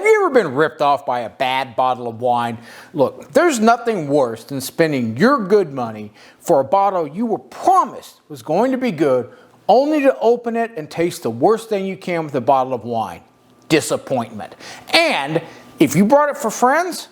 Have you ever been ripped off by a bad bottle of wine? Look, there's nothing worse than spending your good money for a bottle you were promised was going to be good, only to open it and taste the worst thing you can with a bottle of wine: disappointment. And if you brought it for friends,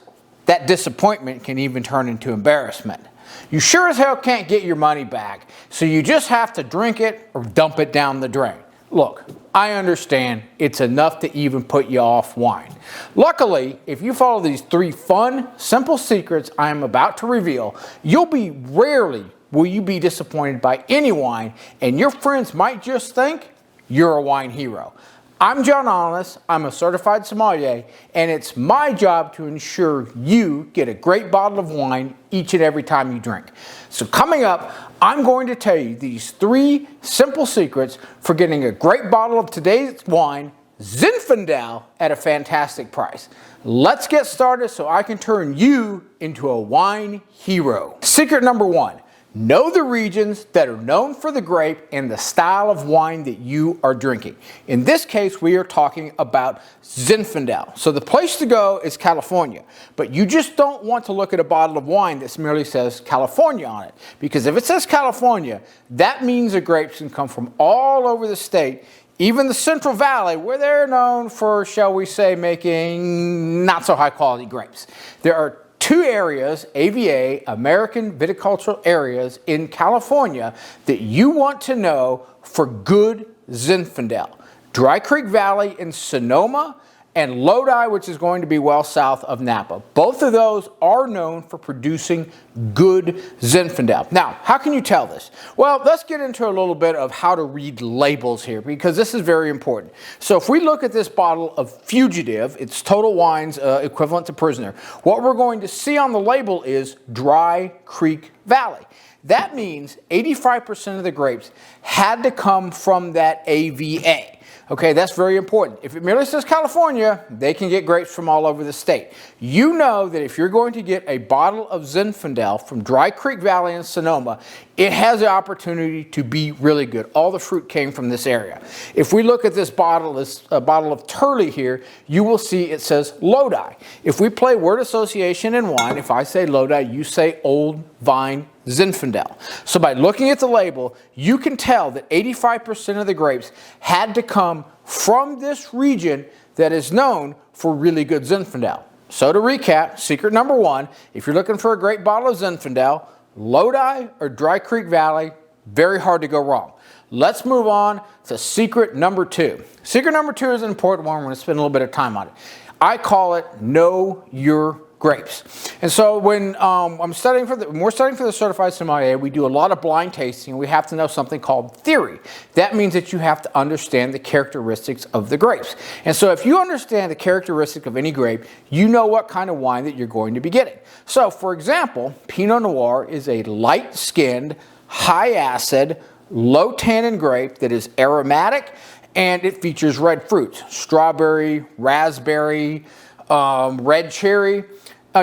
that disappointment can even turn into embarrassment. You sure as hell can't get your money back, so you just have to drink it or dump it down the drain. Look, I understand it's enough to even put you off wine. Luckily, if you follow these 3 fun, simple secrets I am about to reveal, rarely will you be disappointed by any wine, and your friends might just think you're a wine hero. I'm John Alanis, I'm a certified sommelier, and it's my job to ensure you get a great bottle of wine each and every time you drink. So coming up, I'm going to tell you these 3 simple secrets for getting a great bottle of today's wine, Zinfandel, at a fantastic price. Let's get started so I can turn you into a wine hero. Secret number 1. Know the regions that are known for the grape and the style of wine that you are drinking. In this case, we are talking about Zinfandel. So the place to go is California, but you just don't want to look at a bottle of wine that merely says California on it, because if it says California, that means the grapes can come from all over the state, even the Central Valley, where they're known for, shall we say, making not so high quality grapes. There are 2 areas, AVA, American Viticultural Areas in California, that you want to know for good Zinfandel: Dry Creek Valley in Sonoma, and Lodi, which is going to be well south of Napa. Both of those are known for producing good Zinfandel. Now, how can you tell this? Well, let's get into a little bit of how to read labels here, because this is very important. So if we look at this bottle of Fugitive, it's Total Wine's equivalent to Prisoner, what we're going to see on the label is Dry Creek Valley. That means 85% of the grapes had to come from that AVA. Okay, that's very important. If it merely says California, they can get grapes from all over the state. You know that if you're going to get a bottle of Zinfandel from Dry Creek Valley in Sonoma, it has the opportunity to be really good. All the fruit came from this area. If we look at this bottle of Turley here, you will see it says Lodi. If we play word association in wine, if I say Lodi, you say Old Vine Zinfandel. So by looking at the label, you can tell that 85% of the grapes had to come from this region that is known for really good Zinfandel. So to recap, secret number 1, if you're looking for a great bottle of Zinfandel, Lodi or Dry Creek Valley, very hard to go wrong. Let's move on to secret number 2. Secret number 2 is an important one. We're going to spend a little bit of time on it. I call it Know Your Grapes. And so when we're studying for the certified sommelier, we do a lot of blind tasting. We have to know something called theory. That means that you have to understand the characteristics of the grapes. And so if you understand the characteristic of any grape, you know what kind of wine that you're going to be getting. So for example, Pinot Noir is a light-skinned, high-acid, low-tannin grape that is aromatic, and it features red fruits: strawberry, raspberry, red cherry.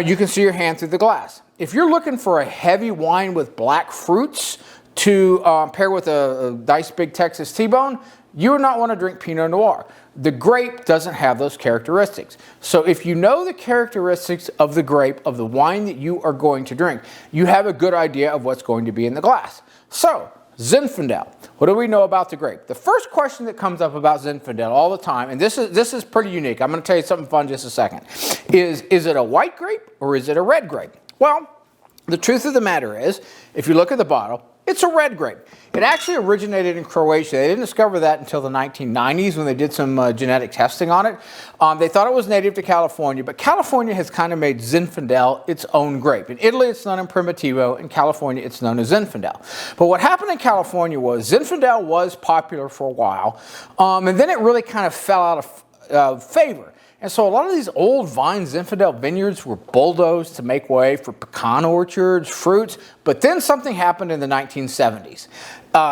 You can see your hand through the glass. If you're looking for a heavy wine with black fruits to pair with a nice big Texas T-bone, you would not want to drink Pinot Noir. The grape doesn't have those characteristics. So if you know the characteristics of the grape, of the wine that you are going to drink, you have a good idea of what's going to be in the glass. So Zinfandel. What do we know about the grape? The first question that comes up about Zinfandel all the time, and this is pretty unique. I'm going to tell you something fun in just a second. Is it a white grape or is it a red grape? Well, the truth of the matter is, if you look at the bottle, it's a red grape. It actually originated in Croatia. They didn't discover that until the 1990s when they did some genetic testing on it. They thought it was native to California, but California has kind of made Zinfandel its own grape. In Italy, it's known as Primitivo. In California, it's known as Zinfandel. But what happened in California was Zinfandel was popular for a while, and then it really kind of fell out of favor. And so a lot of these old vine Zinfandel vineyards were bulldozed to make way for pecan orchards, fruits, but then something happened in the 1970s.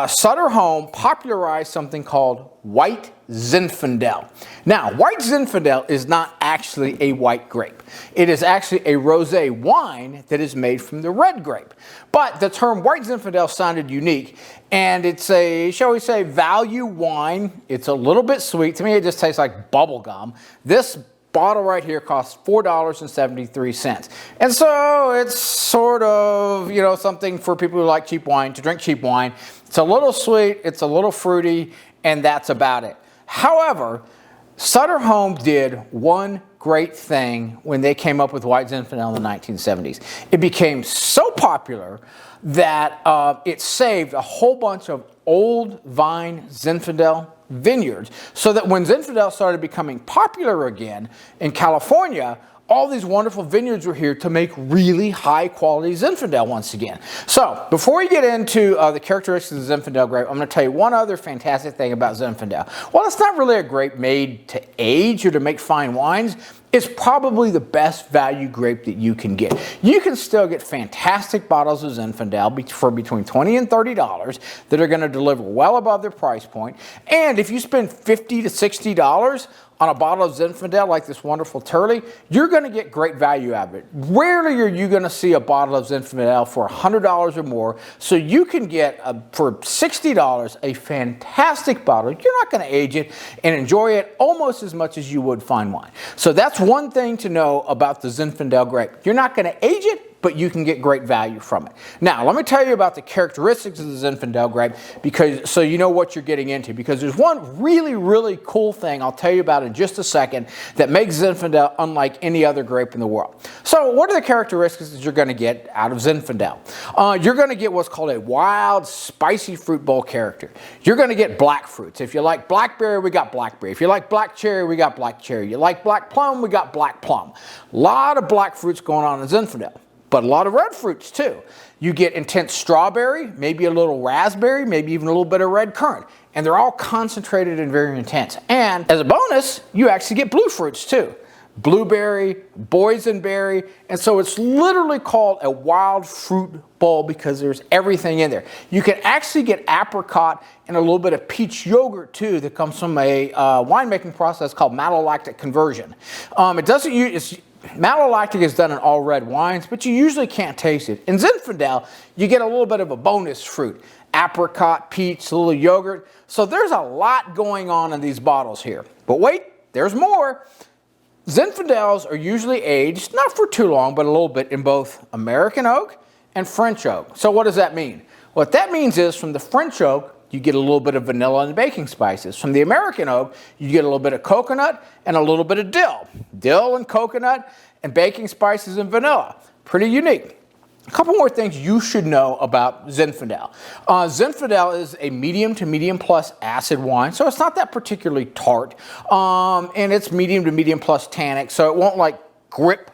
Sutter Home popularized something called White Zinfandel. Now, White Zinfandel is not actually a white grape. It is actually a rosé wine that is made from the red grape. But the term White Zinfandel sounded unique, and it's a, shall we say, value wine. It's a little bit sweet. To me, it just tastes like bubble gum. This bottle right here costs $4.73. And so it's sort of, you know, something for people who like cheap wine, to drink cheap wine. It's a little sweet, it's a little fruity, and that's about it. However, Sutter Home did one great thing when they came up with White Zinfandel in the 1970s. It became so popular that it saved a whole bunch of old vine Zinfandel vineyards, so that when Zinfandel started becoming popular again in California, all these wonderful vineyards were here to make really high quality Zinfandel once again. So before we get into the characteristics of the Zinfandel grape, I'm going to tell you one other fantastic thing about Zinfandel. While it's not really a grape made to age or to make fine wines, it's probably the best value grape that you can get. You can still get fantastic bottles of Zinfandel for between $20 and $30 that are going to deliver well above their price point. And if you spend $50 to $60 on a bottle of Zinfandel like this wonderful Turley, you're going to get great value out of it. Rarely are you going to see a bottle of Zinfandel for $100 or more, so you can get, for $60, a fantastic bottle. You're not going to age it and enjoy it almost as much as you would fine wine. So that's one thing to know about the Zinfandel grape. You're not going to age it, but you can get great value from it. Now, let me tell you about the characteristics of the Zinfandel grape, because so you know what you're getting into, because there's one really, really cool thing I'll tell you about in just a second that makes Zinfandel unlike any other grape in the world. So what are the characteristics that you're going to get out of Zinfandel? You're going to get what's called a wild, spicy fruit bowl character. You're going to get black fruits. If you like blackberry, we got blackberry. If you like black cherry, we got black cherry. You like black plum, we got black plum. A lot of black fruits going on in Zinfandel, but a lot of red fruits too. You get intense strawberry, maybe a little raspberry, maybe even a little bit of red currant. And they're all concentrated and very intense. And as a bonus, you actually get blue fruits too. Blueberry, boysenberry, and so it's literally called a wild fruit bowl because there's everything in there. You can actually get apricot and a little bit of peach yogurt too that comes from a winemaking process called malolactic conversion. It doesn't use... Malolactic is done in all red wines, but you usually can't taste it. In Zinfandel, you get a little bit of a bonus fruit. Apricot, peach, a little yogurt. So there's a lot going on in these bottles here. But wait, there's more. Zinfandels are usually aged, not for too long, but a little bit, in both American oak and French oak. So what does that mean? What that means is from the French oak, you get a little bit of vanilla and baking spices. From the American oak, you get a little bit of coconut and a little bit of dill. Dill and coconut and baking spices and vanilla. Pretty unique. A couple more things you should know about Zinfandel. Zinfandel is a medium to medium plus acid wine, so it's not that particularly tart. And it's medium to medium plus tannic, so it won't like grip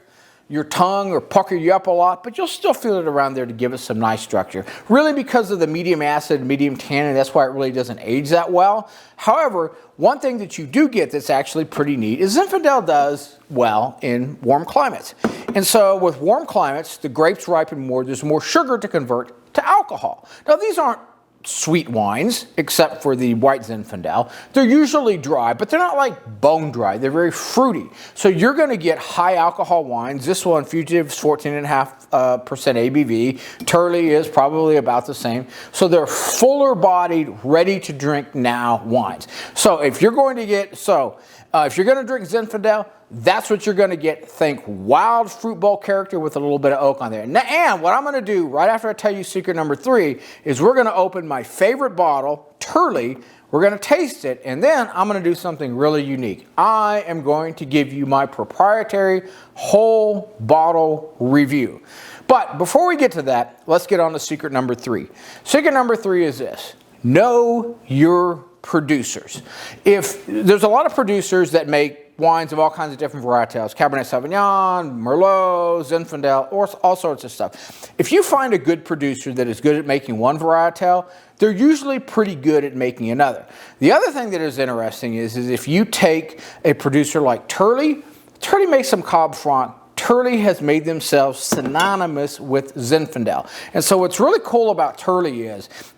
your tongue or pucker you up a lot, but you'll still feel it around there to give it some nice structure. Really because of the medium acid, medium tannin, that's why it really doesn't age that well. However, one thing that you do get that's actually pretty neat is Zinfandel does well in warm climates. And so with warm climates, the grapes ripen more, there's more sugar to convert to alcohol. Now these aren't sweet wines, except for the White Zinfandel. They're usually dry, but they're not like bone dry. They're very fruity. So you're going to get high alcohol wines. This one, Fugitive, is 14.5% ABV. Turley is probably about the same. So they're fuller bodied, ready to drink now wines. So if you're going to get, if you're going to drink Zinfandel, that's what you're going to get. Think wild fruit bowl character with a little bit of oak on there. And what I'm going to do right after I tell you secret number 3 is we're going to open my favorite bottle, Turley. We're going to taste it, and then I'm going to do something really unique. I am going to give you my proprietary whole bottle review. But before we get to that, let's get on to secret number 3. Secret number 3 is this: know your producers. If there's a lot of producers that make wines of all kinds of different varietals, Cabernet Sauvignon, Merlot, Zinfandel, or all sorts of stuff. If you find a good producer that is good at making one varietal, they're usually pretty good at making another. The other thing that is interesting is if you take a producer like Turley, Turley makes some Cab Franc. Turley has made themselves synonymous with Zinfandel. And so what's really cool about Turley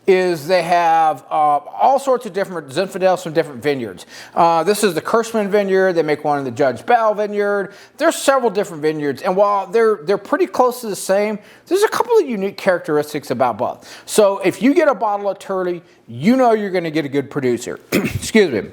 is they have all sorts of different Zinfandels from different vineyards. This is the Kirschman vineyard. They make one in the Judge Bell vineyard. There's several different vineyards. And while they're pretty close to the same, there's a couple of unique characteristics about both. So if you get a bottle of Turley, you know you're going to get a good producer. Excuse me.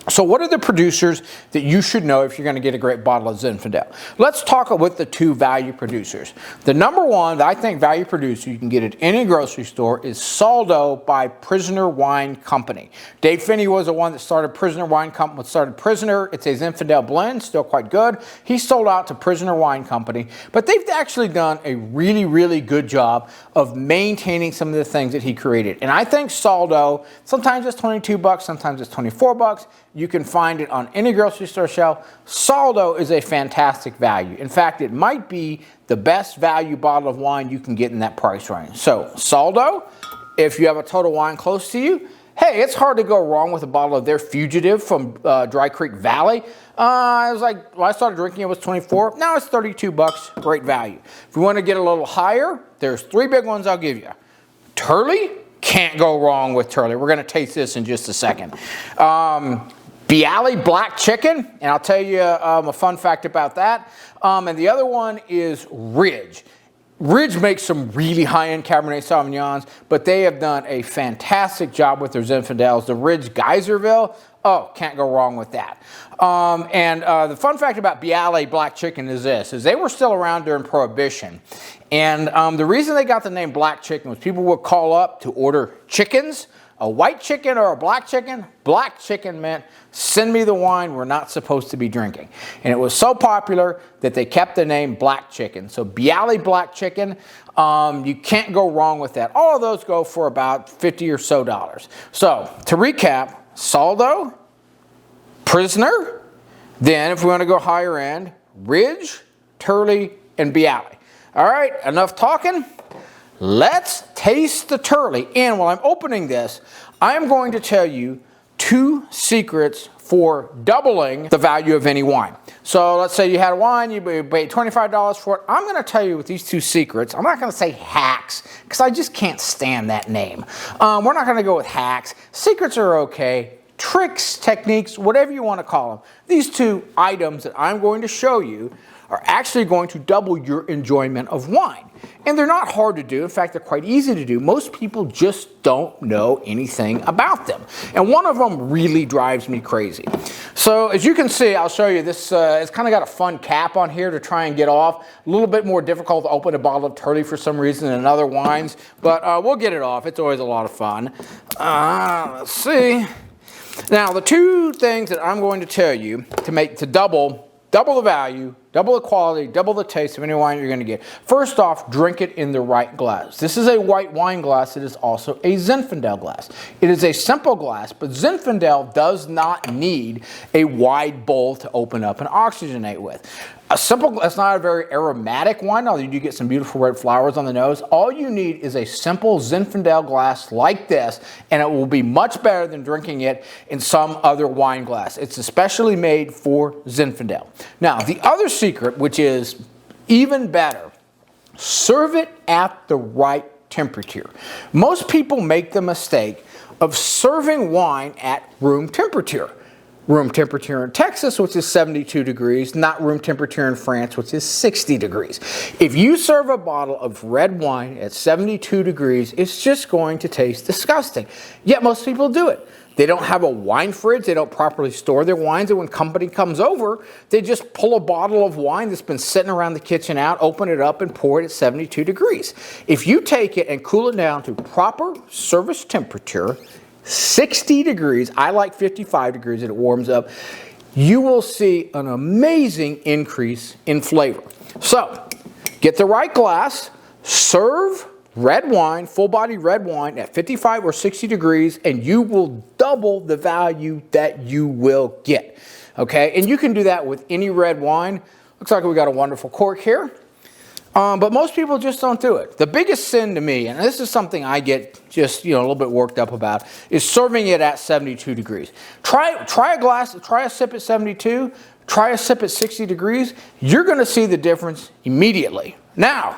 So what are the producers that you should know if you're going to get a great bottle of Zinfandel? Let's talk with the two value producers. The number one that I think value producer you can get at any grocery store is Soldo by Prisoner Wine Company. Dave Finney was the one that started Prisoner Wine Company, started Prisoner. It's a Zinfandel blend, still quite good. He sold out to Prisoner Wine Company, but they've actually done a really, really good job of maintaining some of the things that he created. And I think Soldo, sometimes it's 22 bucks, sometimes it's 24 bucks. You can find it on any grocery store shelf. Soldo is a fantastic value. In fact, it might be the best value bottle of wine you can get in that price range. So Soldo, if you have a Total Wine close to you, hey, it's hard to go wrong with a bottle of their Fugitive from Dry Creek Valley. I was like, when I started drinking it was 24. Now it's 32 bucks, great value. If you want to get a little higher, there's three big ones I'll give you. Turley, can't go wrong with Turley. We're going to taste this in just a second. Bialy Black Chicken, and I'll tell you a fun fact about that. And the other one is Ridge. Ridge makes some really high-end Cabernet Sauvignons, but they have done a fantastic job with their Zinfandels. The Ridge Geyserville, oh, can't go wrong with that. The fun fact about Bialy Black Chicken is this, is they were still around during Prohibition. And the reason they got the name Black Chicken was people would call up to order chickens, a white chicken or a black chicken. Black chicken meant, send me the wine we're not supposed to be drinking. And it was so popular that they kept the name Black Chicken. So Bialy Black Chicken, you can't go wrong with that. All of those go for about $50 or so. So to recap, Soldo, Prisoner, then if we want to go higher end, Ridge, Turley, and Bialy. All right, enough talking. Let's taste the Turley. And while I'm opening this, I am going to tell you two secrets for doubling the value of any wine. So let's say you had a wine, you paid $25 for it. I'm going to tell you with these two secrets. I'm not going to say hacks because I just can't stand that name. We're not going to go with hacks. Secrets are okay. Tricks, techniques, whatever you want to call them. These two items that I'm going to show you are actually going to double your enjoyment of wine. And they're not hard to do. In fact, they're quite easy to do. Most people just don't know anything about them. And one of them really drives me crazy. So as you can see, I'll show you this. It's kind of got a fun cap on here to try and get off. A little bit more difficult to open a bottle of Turley for some reason than other wines. But we'll get it off. It's always a lot of fun. Let's see. Now, the two things that I'm going to tell you to double the value, double the quality, double the taste of any wine you're going to get. First off, drink it in the right glass. This is a white wine glass. It is also a Zinfandel glass. It is a simple glass, but Zinfandel does not need a wide bowl to open up and oxygenate with. A simple, it's not a very aromatic wine, although you do get some beautiful red flowers on the nose. All you need is a simple Zinfandel glass like this, and it will be much better than drinking it in some other wine glass. It's especially made for Zinfandel. Now, the other secret, which is even better, serve it at the right temperature. Most people make the mistake of serving wine at room temperature. Room temperature in Texas, which is 72 degrees, not room temperature in France, which is 60 degrees. If you serve a bottle of red wine at 72 degrees, it's just going to taste disgusting. Yet most people do it. They don't have a wine fridge. They don't properly store their wines. And when company comes over, they just pull a bottle of wine that's been sitting around the kitchen out, open it up, and pour it at 72 degrees. If you take it and cool it down to proper service temperature, 60 degrees, I like 55 degrees and it warms up, you will see an amazing increase in flavor. So, get the right glass, serve red wine, full-body red wine at 55 or 60 degrees, and you will double the value that you will get. Okay, and you can do that with any red wine. Looks like we got a wonderful cork here. But most people just don't do it. The biggest sin to me, and this is something I get just a little bit worked up about, is serving it at 72 degrees. Try a sip at 72, try a sip at 60 degrees. You're going to see the difference immediately. Now,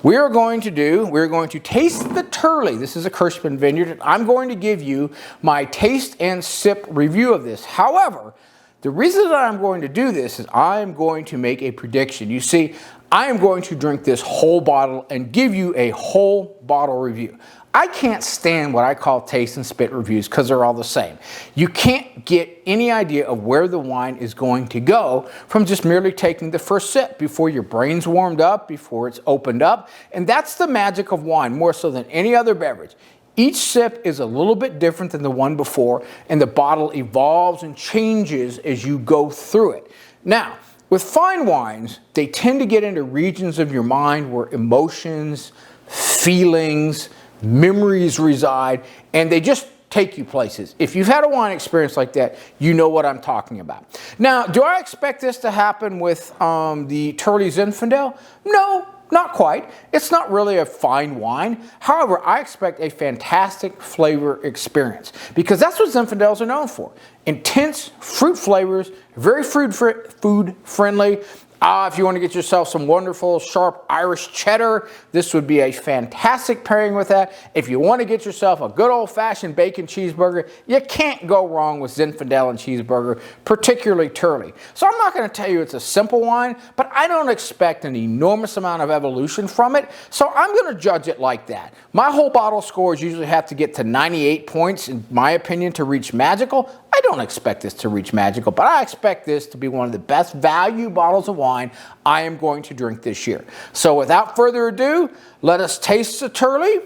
we're going to taste the Turley. This is a Kirschman vineyard. I'm going to give you my taste and sip review of this. However, the reason that I'm going to do this is I'm going to make a prediction. You see, I am going to drink this whole bottle and give you a whole bottle review. I can't stand what I call taste and spit reviews because they're all the same. You can't get any idea of where the wine is going to go from just merely taking the first sip before your brain's warmed up, before it's opened up. And that's the magic of wine, more so than any other beverage. Each sip is a little bit different than the one before, and the bottle evolves and changes as you go through it. Now, with fine wines, they tend to get into regions of your mind where emotions, feelings, memories reside, and they just take you places. If you've had a wine experience like that, you know what I'm talking about. Now, do I expect this to happen with the Turley Zinfandel? No, not quite. It's not really a fine wine. However, I expect a fantastic flavor experience because that's what Zinfandels are known for. Intense fruit flavors, very food friendly. If you want to get yourself some wonderful, sharp Irish cheddar, this would be a fantastic pairing with that. If you want to get yourself a good old-fashioned bacon cheeseburger, you can't go wrong with Zinfandel and cheeseburger, particularly Turley. So I'm not going to tell you it's a simple wine, but I don't expect an enormous amount of evolution from it, so I'm going to judge it like that. My whole bottle scores usually have to get to 98 points, in my opinion, to reach magical. I don't expect this to reach magical, but I expect this to be one of the best value bottles of wine I am going to drink this year. So without further ado, let us taste the Turley.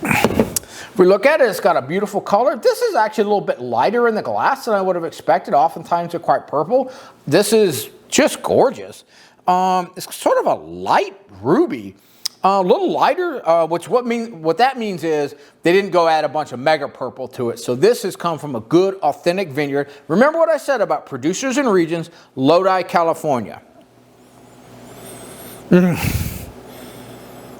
If we look at it, it's got a beautiful color. This is actually a little bit lighter in the glass than I would have expected. Oftentimes they're quite purple. This is just gorgeous. It's sort of a light ruby. A little lighter, what that means is they didn't go add a bunch of mega purple to it. So this has come from a good, authentic vineyard. Remember what I said about producers and regions, Lodi, California.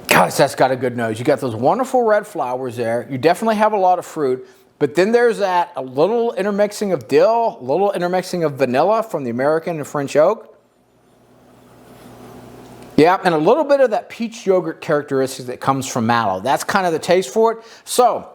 Gosh, that's got a good nose. You got those wonderful red flowers there. You definitely have a lot of fruit. But then there's that, a little intermixing of dill, a little intermixing of vanilla from the American and French oak. Yeah, and a little bit of that peach yogurt characteristic that comes from mallow. That's kind of the taste for it. So,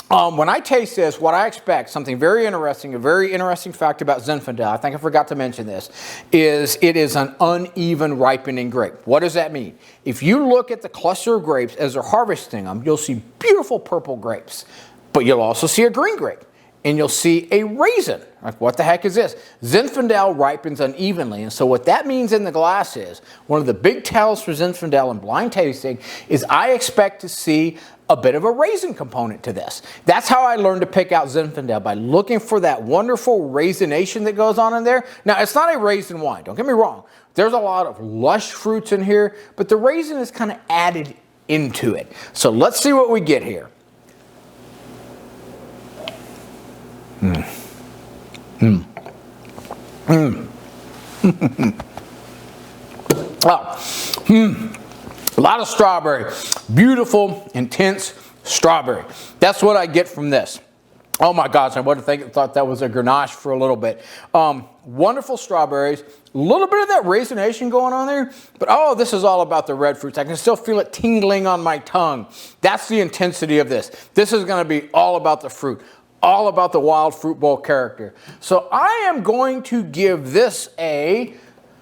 when I taste this, what I expect, something very interesting, a very interesting fact about Zinfandel, I think I forgot to mention this, is it is an uneven ripening grape. What does that mean? If you look at the cluster of grapes as they're harvesting them, you'll see beautiful purple grapes, but you'll also see a green grape. And you'll see a raisin. Like, what the heck is this? Zinfandel ripens unevenly, and so what that means in the glass is, one of the big tells for Zinfandel in blind tasting is I expect to see a bit of a raisin component to this. That's how I learned to pick out Zinfandel, by looking for that wonderful raisination that goes on in there. Now, it's not a raisin wine, don't get me wrong. There's a lot of lush fruits in here, but the raisin is kind of added into it. So let's see what we get here. A lot of strawberry. Beautiful, intense strawberry. That's what I get from this. Oh my gosh, I would have thought that was a Grenache for a little bit. Wonderful strawberries. A little bit of that raisination going on there. But oh, this is all about the red fruits. I can still feel it tingling on my tongue. That's the intensity of this. This is going to be all about the fruit. All about the wild fruit bowl character. So I am going to give this I'm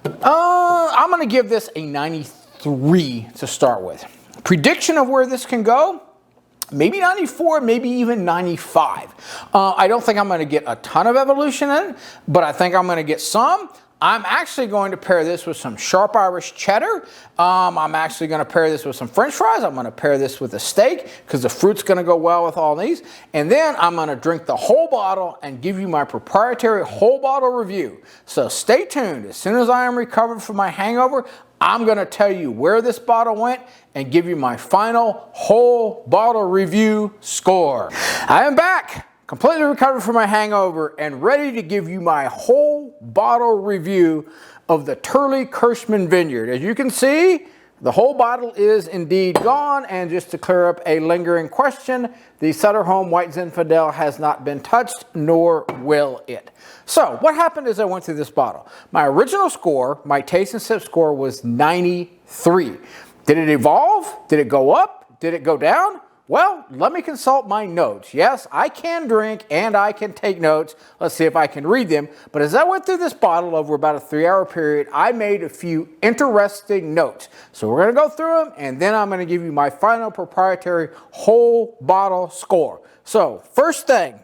going to give this a 93 to start with. Prediction of where this can go? Maybe 94, maybe even 95. I don't think I'm going to get a ton of evolution in it, but I think I'm going to get some. I'm actually going to pair this with some sharp Irish cheddar. I'm actually going to pair this with some French fries. I'm going to pair this with a steak because the fruit's going to go well with all these. And then I'm going to drink the whole bottle and give you my proprietary whole bottle review. So stay tuned. As soon as I am recovered from my hangover, I'm going to tell you where this bottle went and give you my final whole bottle review score. I am back. Completely recovered from my hangover and ready to give you my whole bottle review of the Turley Kirschman Vineyard. As you can see, the whole bottle is indeed gone, and just to clear up a lingering question, the Sutter Home White Zinfandel has not been touched, nor will it. So, what happened as I went through this bottle? My original score, my taste and sip score, was 93. Did it evolve? Did it go up? Did it go down? Well, let me consult my notes. Yes, I can drink and I can take notes. Let's see if I can read them. But as I went through this bottle over about a 3-hour period, I made a few interesting notes. So we're going to go through them, and then I'm going to give you my final proprietary whole bottle score. So first thing,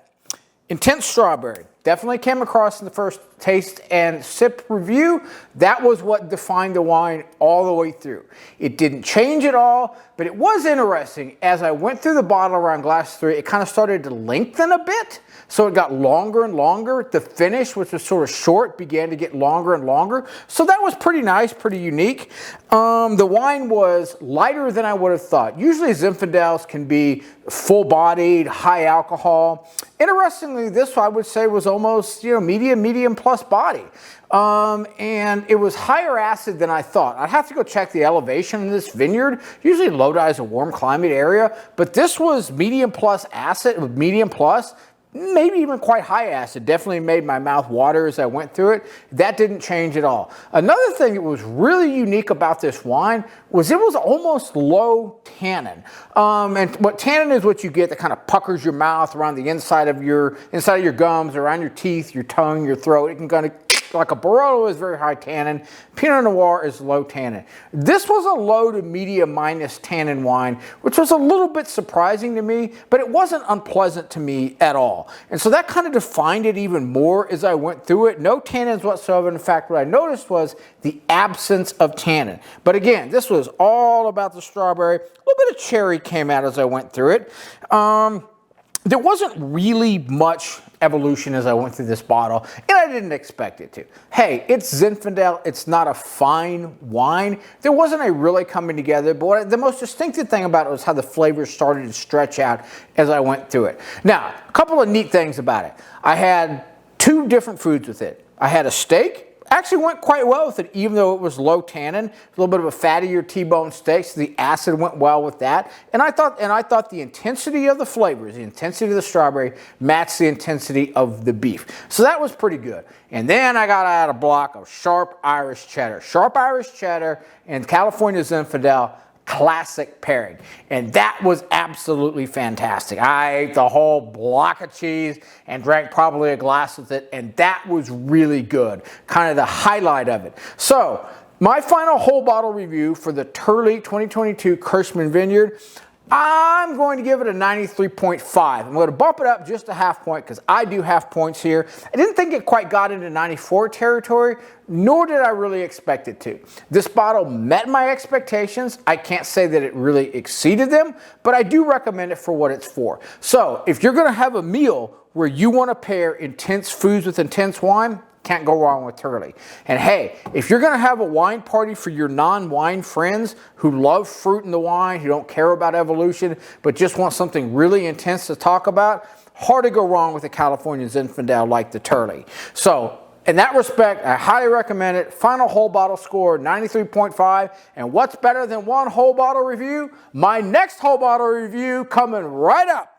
intense strawberry. Definitely came across in the first taste and sip review. That was what defined the wine all the way through. It didn't change at all, but it was interesting. As I went through the bottle around glass 3, it kind of started to lengthen a bit. So it got longer and longer. The finish, which was sort of short, began to get longer and longer. So that was pretty nice, pretty unique. The wine was lighter than I would have thought. Usually Zinfandels can be full-bodied, high alcohol. Interestingly, this I would say was almost, medium plus body. And it was higher acid than I thought. I'd have to go check the elevation in this vineyard. Usually Lodi is a warm climate area, but this was medium plus acid, medium plus, maybe even quite high acid. Definitely made my mouth water as I went through it. That didn't change at all. Another thing that was really unique about this wine was it was almost low tannin. And what tannin is, what you get that kind of puckers your mouth around the inside of your gums, around your teeth, your tongue, your throat. It can kind of, like a Barolo is very high tannin. Pinot Noir is low tannin. This was a low to medium minus tannin wine, which was a little bit surprising to me, but it wasn't unpleasant to me at all. And so that kind of defined it even more as I went through it. No tannins whatsoever. In fact, what I noticed was the absence of tannin. But again, this was all about the strawberry. A little bit of cherry came out as I went through it. There wasn't really much evolution as I went through this bottle, and I didn't expect it to. Hey, it's Zinfandel. It's not a fine wine. There wasn't a really coming together, but the most distinctive thing about it was how the flavors started to stretch out as I went through it. Now, a couple of neat things about it. I had 2 different foods with it. I had a steak. Actually went quite well with it, even though it was low tannin, a little bit of a fattier T-bone steak, so the acid went well with that. And I thought the intensity of the flavors, the intensity of the strawberry, matched the intensity of the beef. So that was pretty good. And then I got out a block of sharp Irish cheddar. Sharp Irish cheddar and California Zinfandel, classic pairing, and that was absolutely fantastic. I ate the whole block of cheese and drank probably a glass with it, and that was really good, kind of the highlight of it. So my final whole bottle review for the Turley 2022 Kirschman Vineyard, I'm going to give it a 93.5. I'm going to bump it up just a half point because I do have points here. I didn't think it quite got into 94 territory, nor did I really expect it to. This bottle met my expectations. I can't say that it really exceeded them, but I do recommend it for what it's for. So if you're going to have a meal where you want to pair intense foods with intense wine, can't go wrong with Turley. And hey, if you're going to have a wine party for your non-wine friends who love fruit in the wine, who don't care about evolution, but just want something really intense to talk about, hard to go wrong with a California Zinfandel like the Turley. So in that respect, I highly recommend it. Final whole bottle score, 93.5. And what's better than one whole bottle review? My next whole bottle review coming right up.